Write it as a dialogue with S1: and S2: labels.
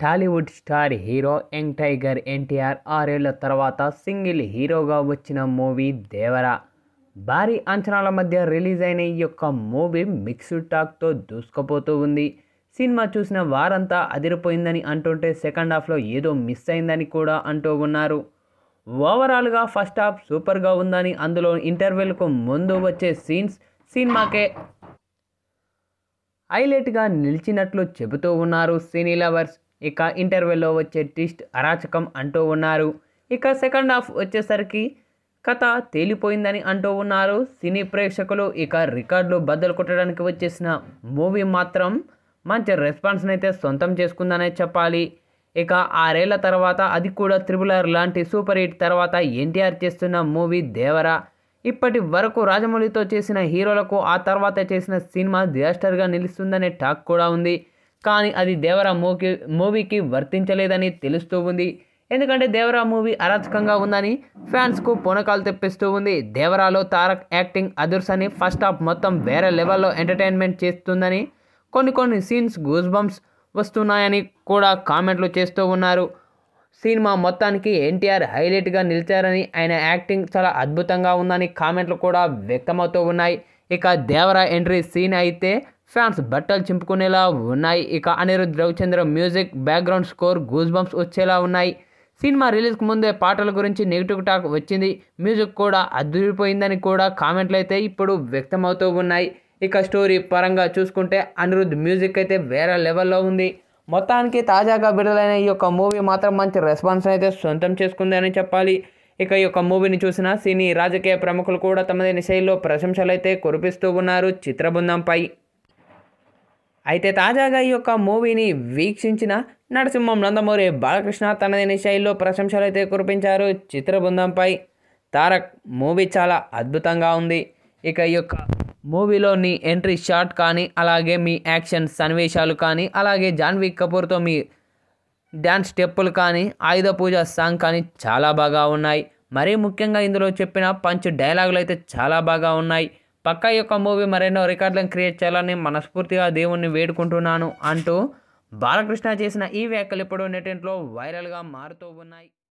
S1: Tollywood star hero young tiger NTR 6 ఏళ్ల తర్వాత single హీరోగా వచ్చిన మూవీ దేవర. భారీ అంచనాల మధ్య రిలీజ్ అయిన ఈ యొక్క మూవీ మిక్స్డ్ టాక్తో దూసుకుపోతూ ఉంది. సినిమా చూసిన వారంతా అదిరిపోయిందని అంటుంటే సెకండ్ హాఫ్లో ఏదో మిస్ అయిందని కూడా అంటూ ఉన్నారు. ఓవరాల్గా ఫస్ట్ హాఫ్ సూపర్గా ఉందని, అందులో ఇంటర్వెల్కు ముందు వచ్చే సీన్స్ సినిమాకే హైలైట్గా నిలిచినట్లు చెబుతూ ఉన్నారు సినీ లవర్స్. ఇక ఇంటర్వెల్లో వచ్చే ట్విస్ట్ అరాచకం అంటూ ఉన్నారు. ఇక సెకండ్ హాఫ్ వచ్చేసరికి కథ తేలిపోయిందని అంటూ ఉన్నారు సినీ ప్రేక్షకులు. ఇక రికార్డులు బద్దలు కొట్టడానికి వచ్చేసిన మూవీ మాత్రం మంచి రెస్పాన్స్ని అయితే సొంతం చేసుకుందనే చెప్పాలి. ఇక 6 ఏళ్ల తర్వాత, అది కూడా RRR లాంటి సూపర్ హిట్ తర్వాత ఎన్టీఆర్ చేస్తున్న మూవీ దేవర. ఇప్పటి వరకు రాజమౌళితో చేసిన హీరోలకు ఆ తర్వాత చేసిన సినిమా డిజాస్టర్గా నిలుస్తుందనే టాక్ కూడా ఉంది. కానీ అది దేవర మూవీకి వర్తించలేదని తెలుస్తూ ఉంది. ఎందుకంటే దేవర మూవీ అరాచకంగా ఉందని ఫ్యాన్స్కు పూనకాలు తెప్పిస్తూ ఉంది. దేవరాలో తారక్ యాక్టింగ్ అదుర్స్ అని, ఫస్ట్ హాఫ్ మొత్తం వేరే లెవెల్లో ఎంటర్టైన్మెంట్ చేస్తుందని, కొన్ని సీన్స్ గూస్ బంప్స్ వస్తున్నాయని కూడా కామెంట్లు చేస్తూ ఉన్నారు. సినిమా మొత్తానికి ఎన్టీఆర్ హైలైట్గా నిలిచారని, ఆయన యాక్టింగ్ చాలా అద్భుతంగా ఉందని కామెంట్లు కూడా వ్యక్తమవుతూ ఉన్నాయి. ఇక దేవర ఎంట్రీ సీన్ అయితే ఫ్యాన్స్ బట్టలు చింపుకునేలా ఉన్నాయి. ఇక Anirudh Ravichandra music, background score goose bumps వచ్చేలా ఉన్నాయి. సినిమా రిలీజ్కి ముందే పాటల గురించి నెగిటివ్ టాక్ వచ్చింది. మ్యూజిక్ కూడా అదిరిపోయిందని కూడా కామెంట్లు అయితే ఇప్పుడు వ్యక్తమవుతూ ఉన్నాయి. ఇక స్టోరీ పరంగా చూసుకుంటే అనిరుద్ మ్యూజిక్ అయితే వేరే లెవెల్లో ఉంది. మొత్తానికి తాజాగా విడుదలైన ఈ యొక్క మూవీ మాత్రం మంచి రెస్పాన్స్ అయితే సొంతం చేసుకుంది అని చెప్పాలి. ఇక ఈ యొక్క మూవీని చూసిన సినీ రాజకీయ ప్రముఖులు కూడా తమదైన శైలిలో ప్రశంసలు అయితే కురిపిస్తూ ఉన్నారు చిత్రబృందంపై. అయితే తాజాగా ఈ యొక్క మూవీని వీక్షించిన నరసింహం నందమూరి బాలకృష్ణ తనదైన శైలిలో ప్రశంసలు అయితే కురిపించారు చిత్రబృందంపై. తారక్ మూవీ చాలా అద్భుతంగా ఉంది. ఇక ఈ యొక్క మూవీలోని ఎంట్రీ షాట్ కానీ, అలాగే మీ యాక్షన్ సన్నివేశాలు కానీ, అలాగే జాన్వీ కపూర్తో మీ డ్యాన్స్ స్టెప్పులు కానీ, ఆయుధ పూజ సాంగ్ కానీ చాలా బాగా ఉన్నాయి. మరీ ముఖ్యంగా ఇందులో చెప్పిన పంచ్ డైలాగులు అయితే చాలా బాగా ఉన్నాయి. పక్కా యొక్క మూవీ మరెన్నో రికార్డులను క్రియేట్ చేయాలని మనస్ఫూర్తిగా దేవుణ్ణి వేడుకుంటున్నాను అంటూ బాలకృష్ణ చేసిన ఈ వ్యాఖ్యలు ఇప్పుడు నెట్టింట్లో వైరల్గా మారుతూ ఉన్నాయి.